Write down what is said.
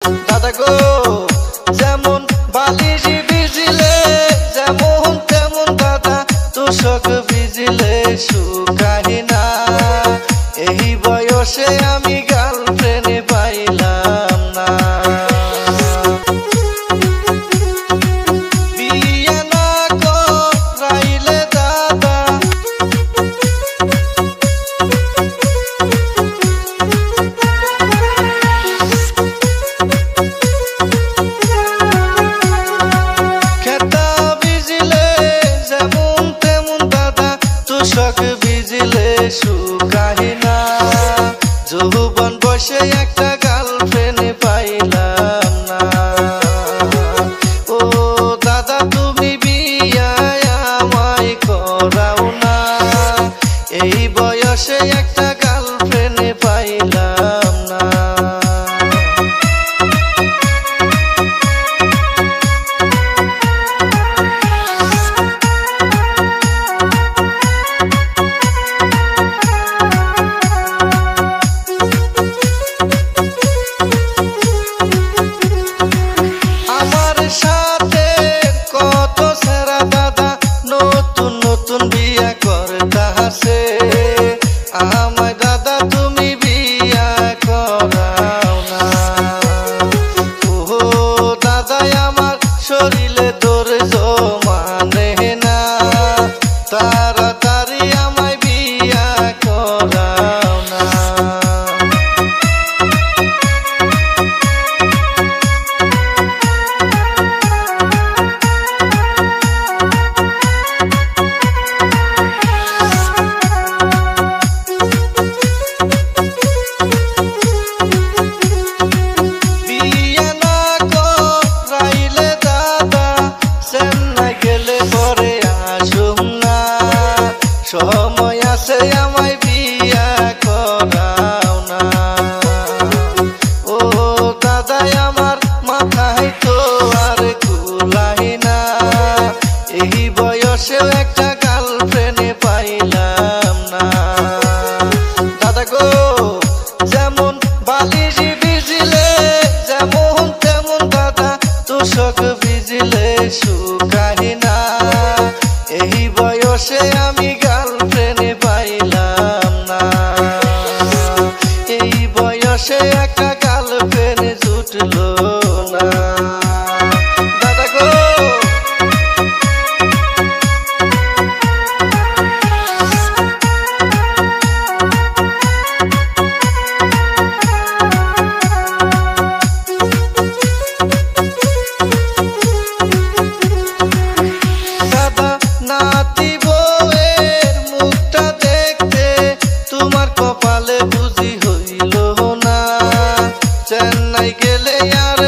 দাদা গো যেমন বালিশ ভিজিলে যেমন তেমন দাদা তোষক ভিজিলে শুকাই না। এই বয়সে আমি গার্লফ্রেন্ড পাইলাম না। বিয়ে না করাইলে দাদা খেতা ভিজিলে যেমন তেমন দাদা তোষক ভিজিলে শুকাই না। যৌবন বসে একটা গার্লফ্রেন্ড পাইলাম না। ও দাদা তুমি বিয়ে আমায় করাও না। এই বয়সে একটা গার্লফ্রেন্ড পাইলাম না। আমার সাথে কত সেরা দাদা নতুন নতুন বিয়া করতাছে। আমায় দাদা তুমি বিয়া করাও না। ও দাদা আমার শরীরে ধৈর্য মানে না। তাড়াতাড়ি আমায় বিয়া করাও না। বিয়ে না করাইলে দাদা চেন্নাই গেলে পরে আসুম না। সময় আছে আমায় বিয়া করাও না। ও দাদা আমার মাথায় তো আর কুলাই না। এই বয়সেও একটা গার্লফ্রেন্ড পাইলাম না। দাদা গো যেমন বালিশ ভিজিলে যেমন তেমন দাদা তোষক ভিজিলে শুকাই না। এই বয়সে আমি গার্লফ্রেন্ড পাইলাম না। এই বয়সে একটা গার্লফ্রেন্ড জুটলো না। দাদা গো দাদা নাতি বউয়ের মুখটা দেখতে তোমার কপালে বুঝি হইল না। চেন্নাই গেলে আর